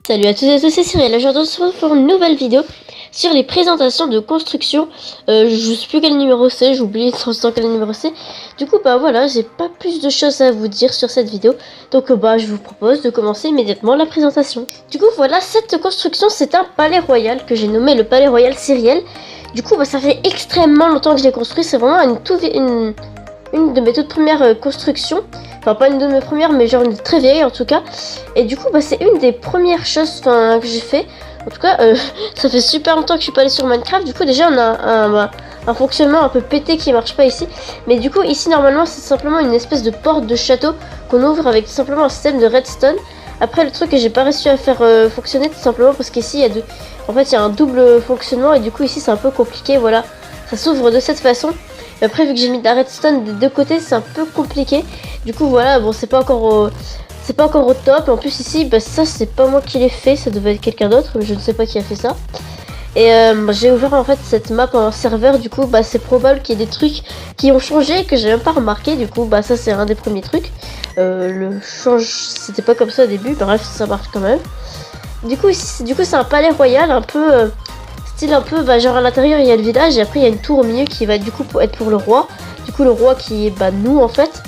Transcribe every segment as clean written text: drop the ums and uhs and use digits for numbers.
Salut à tous et à tous, c'est Cyril. Aujourd'hui, on se retrouve pour une nouvelle vidéo sur les présentations de construction. Je sais plus quel numéro c'est, j'ai oublié de temps quel numéro c'est. Du coup, bah voilà, j'ai pas plus de choses à vous dire sur cette vidéo. Donc, bah, je vous propose de commencer immédiatement la présentation. Du coup, voilà, cette construction, c'est un palais royal que j'ai nommé le palais royal Cyriel. Du coup, bah, ça fait extrêmement longtemps que je l'ai construit. C'est vraiment une de mes toutes premières constructions. Enfin, pas une de mes premières, mais genre une très vieille en tout cas. Et du coup, bah, c'est une des premières choses que j'ai fait. En tout cas, ça fait super longtemps que je suis pas allée sur Minecraft. Du coup, déjà, on a un fonctionnement un peu pété qui marche pas ici. Mais du coup, ici, normalement, c'est simplement une espèce de porte de château qu'on ouvre avec tout simplement un système de redstone. Après, le truc que j'ai pas réussi à faire fonctionner, tout simplement parce qu'ici, en fait, il y a un double fonctionnement. Et du coup, ici, c'est un peu compliqué. Voilà, ça s'ouvre de cette façon. Et après, vu que j'ai mis de la redstone des deux côtés, c'est un peu compliqué. Du coup, voilà, bon, c'est pas encore au top. Et en plus, ici, bah, ça, c'est pas moi qui l'ai fait. Ça devait être quelqu'un d'autre, mais je ne sais pas qui a fait ça. Et bah, j'ai ouvert en fait cette map en serveur. Du coup, bah, c'est probable qu'il y ait des trucs qui ont changé que j'ai même pas remarqué. Du coup, bah, ça, c'est un des premiers trucs. C'était pas comme ça au début. Bref, ça marche quand même. Du coup, c'est un palais royal un peu. Style un peu, bah, genre à l'intérieur il y a le village et après il y a une tour au milieu qui va du coup être pour le roi. Du coup le roi qui est bah, nous en fait.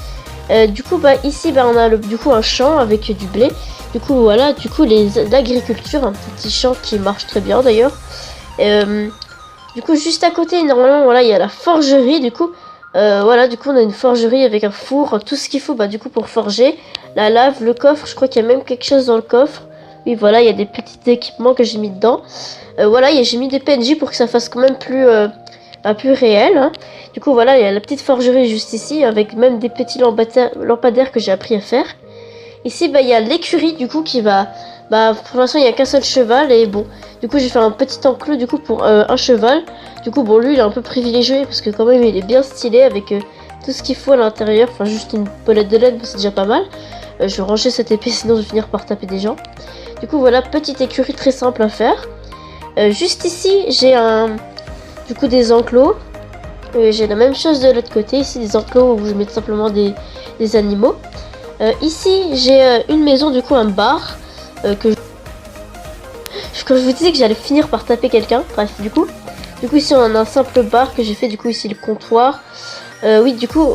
Du coup bah ici bah, on a du coup un champ avec du blé. Du coup voilà, du coup l'agriculture, un petit champ qui marche très bien d'ailleurs. Du coup juste à côté normalement voilà il y a la forgerie du coup. Voilà du coup on a une forgerie avec un four, tout ce qu'il faut bah, du coup pour forger. La lave, le coffre, je crois qu'il y a même quelque chose dans le coffre. Oui voilà il y a des petits équipements que j'ai mis dedans. Voilà, j'ai mis des PNJ pour que ça fasse quand même plus réel. Hein. Du coup, voilà, il y a la petite forgerie juste ici, avec même des petits lampadaires que j'ai appris à faire. Ici, bah, il y a l'écurie, du coup, qui va... Bah, pour l'instant, il n'y a qu'un seul cheval, et bon... Du coup, j'ai fait un petit enclos, du coup, pour un cheval. Du coup, bon, lui, il est un peu privilégié, parce que quand même, il est bien stylé, avec tout ce qu'il faut à l'intérieur. Enfin, juste une pelette de laine, c'est déjà pas mal. Je vais ranger cette épée, sinon je vais finir par taper des gens. Du coup, voilà, petite écurie très simple à faire. Juste ici, j'ai du coup des enclos. J'ai la même chose de l'autre côté. Ici, des enclos où je mets tout simplement des animaux. Ici, j'ai une maison, du coup, un bar. Quand je vous disais que j'allais finir par taper quelqu'un. Bref, du coup, ici, on a un simple bar que j'ai fait. Du coup, ici, le comptoir. Oui, du coup,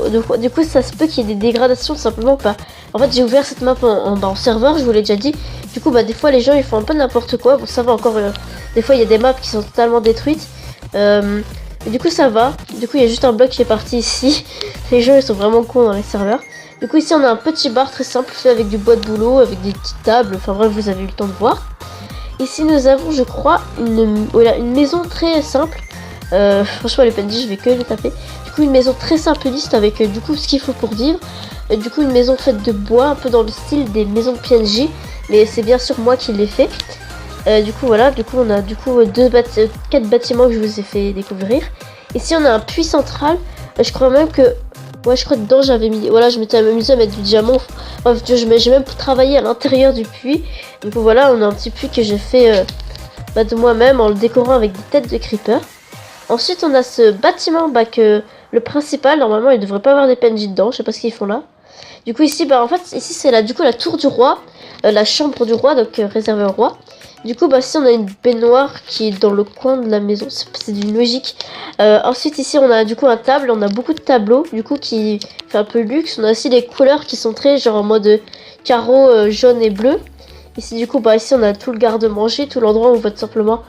ça se peut qu'il y ait des dégradations, simplement pas. En fait, j'ai ouvert cette map en serveur, je vous l'ai déjà dit. Du coup, bah, des fois, les gens, ils font un peu n'importe quoi. Bon, ça va encore... des fois, il y a des maps qui sont totalement détruites. Et du coup, ça va. Du coup, il y a juste un bloc qui est parti ici. Les gens, ils sont vraiment cons dans les serveurs. Du coup, ici, on a un petit bar très simple, fait avec du bois de boulot, avec des petites tables. Enfin, bref, vous avez eu le temps de voir. Ici, nous avons, je crois, une maison très simple. Franchement, les PNJ, je vais que les taper. Du coup, une maison très simpliste avec, du coup, ce qu'il faut pour vivre. Du coup, une maison faite de bois, un peu dans le style des maisons de PNJ. Mais c'est bien sûr moi qui l'ai fait. Du coup voilà, du coup on a 4 bâtiments que je vous ai fait découvrir. Ici on a un puits central. Je crois même que... Ouais, je crois que dedans j'avais mis... Voilà, je m'étais amusé à mettre du diamant. Bref, j'ai même travaillé à l'intérieur du puits. Du coup voilà, on a un petit puits que j'ai fait de moi-même en le décorant avec des têtes de creeper. Ensuite on a ce bâtiment que le principal, normalement il devrait pas avoir des PNJ dedans. Je sais pas ce qu'ils font là. Du coup ici, bah en fait, ici c'est du coup la tour du roi, la chambre du roi, donc réservée au roi. Du coup, bah ici on a une baignoire qui est dans le coin de la maison, c'est d'une logique. Ensuite ici on a du coup un table, on a beaucoup de tableaux, du coup qui fait un peu luxe. On a aussi les couleurs qui sont très genre en mode carreau jaune et bleu. Ici du coup, bah ici on a tout le garde-manger, tout l'endroit où on va tout simplement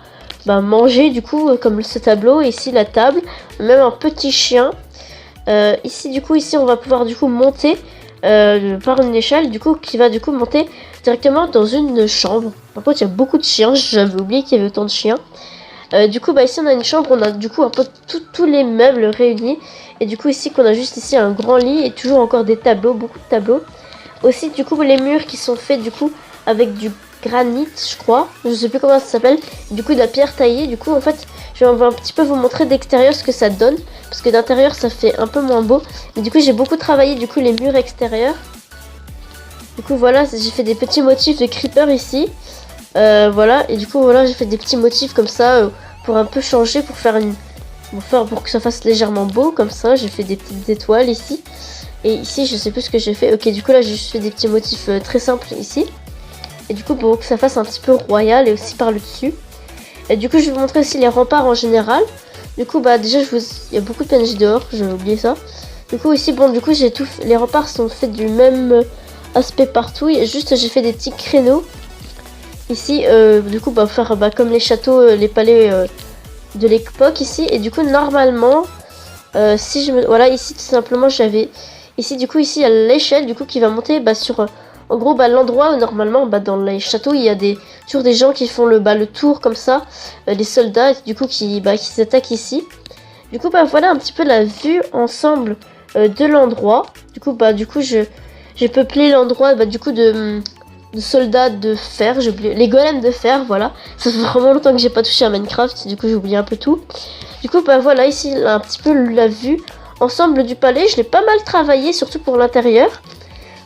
manger du coup, comme ce tableau. Ici la table, même un petit chien. Ici du coup, ici on va pouvoir du coup monter par une échelle du coup qui va du coup monter directement dans une chambre. Par contre il y a beaucoup de chiens, j'avais oublié qu'il y avait autant de chiens. Du coup bah ici on a une chambre, on a du coup un peu tous les meubles réunis. Et du coup ici qu'on a juste ici un grand lit et toujours encore des tableaux, beaucoup de tableaux. Aussi du coup les murs qui sont faits du coup avec du granit je crois, je sais plus comment ça s'appelle. Du coup de la pierre taillée, du coup en fait je vais un petit peu vous montrer d'extérieur ce que ça donne. Parce que d'intérieur ça fait un peu moins beau. Mais du coup j'ai beaucoup travaillé du coup les murs extérieurs. Du coup voilà, j'ai fait des petits motifs de creeper ici. Voilà, et du coup voilà, j'ai fait des petits motifs comme ça pour un peu changer, pour faire pour que ça fasse légèrement beau comme ça. J'ai fait des petites étoiles ici. Et ici je sais plus ce que j'ai fait. Ok, du coup là j'ai juste fait des petits motifs très simples ici. Et du coup pour que ça fasse un petit peu royal et aussi par le dessus. Et du coup je vais vous montrer aussi les remparts en général. Du coup bah déjà il y a beaucoup de PNJ dehors, j'ai oublié ça. Du coup ici bon du coup j'ai tout, les remparts sont faits du même aspect partout. Et juste j'ai fait des petits créneaux. Ici du coup bah faire comme les châteaux, les palais de l'époque ici. Et du coup normalement si je me... Voilà ici tout simplement j'avais... Ici du coup ici il y a l'échelle du coup qui va monter sur... En gros l'endroit où normalement dans les châteaux il y a toujours des gens qui font le tour comme ça. Les soldats du coup qui s'attaquent ici. Du coup voilà un petit peu la vue ensemble de l'endroit. Du coup j'ai peuplé l'endroit du coup de soldats de fer, j'ai oublié les golems de fer, voilà. Ça fait vraiment longtemps que j'ai pas touché à Minecraft, du coup j'ai oublié un peu tout. Du coup voilà ici un petit peu la vue ensemble du palais, je l'ai pas mal travaillé surtout pour l'intérieur.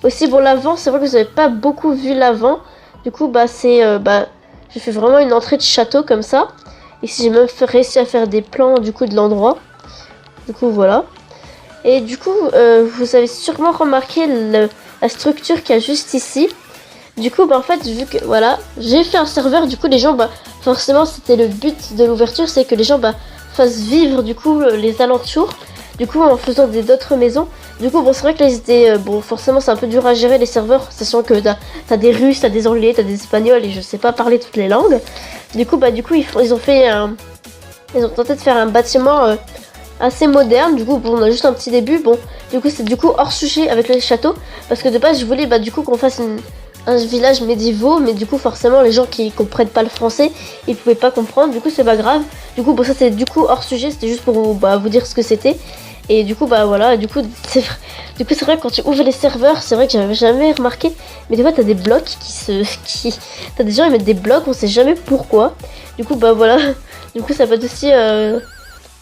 Aussi pour l'avant, c'est vrai que vous avez pas beaucoup vu l'avant. Du coup j'ai fait vraiment une entrée de château comme ça. Ici j'ai même réussi à faire des plans du coup de l'endroit. Du coup voilà. Et du coup vous avez sûrement remarqué la structure qu'il y a juste ici. Du coup en fait vu que voilà j'ai fait un serveur, du coup les gens forcément c'était le but de l'ouverture, c'est que les gens fassent vivre du coup les alentours, du coup en faisant d'autres maisons. Du coup c'est vrai que là ils étaient forcément c'est un peu dur à gérer les serveurs, sachant que t'as des Russes, t'as des Anglais, t'as des Espagnols et je sais pas parler toutes les langues. Du coup ils ont tenté de faire un bâtiment assez moderne. Du coup on a juste un petit début. Du coup c'est hors sujet avec les châteaux, parce que de base je voulais du coup qu'on fasse un village médiévaux, mais du coup forcément les gens qui comprennent pas le français ils pouvaient pas comprendre, du coup c'est pas grave. Du coup ça c'est hors sujet, c'était juste pour vous dire ce que c'était. Et du coup voilà, du coup c'est vrai que quand tu ouvres les serveurs, c'est vrai que j'avais jamais remarqué, mais des fois t'as des blocs t'as des gens ils mettent des blocs, on sait jamais pourquoi. Du coup voilà, du coup ça peut être aussi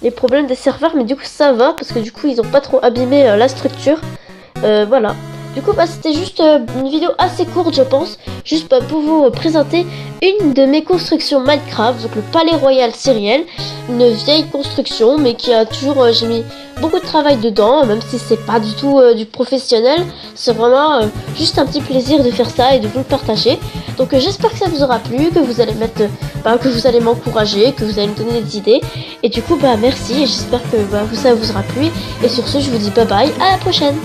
les problèmes des serveurs, mais du coup ça va parce que du coup ils ont pas trop abîmé la structure. Voilà. Du coup c'était juste une vidéo assez courte je pense, juste pour vous présenter une de mes constructions Minecraft, donc le palais royal Syriel, une vieille construction mais qui a toujours, j'ai mis beaucoup de travail dedans, même si c'est pas du tout du professionnel, c'est vraiment juste un petit plaisir de faire ça et de vous le partager. Donc j'espère que ça vous aura plu, que vous allez que vous allez m'encourager, que vous allez me donner des idées, et du coup merci, et j'espère que ça vous aura plu, et sur ce je vous dis bye bye, à la prochaine.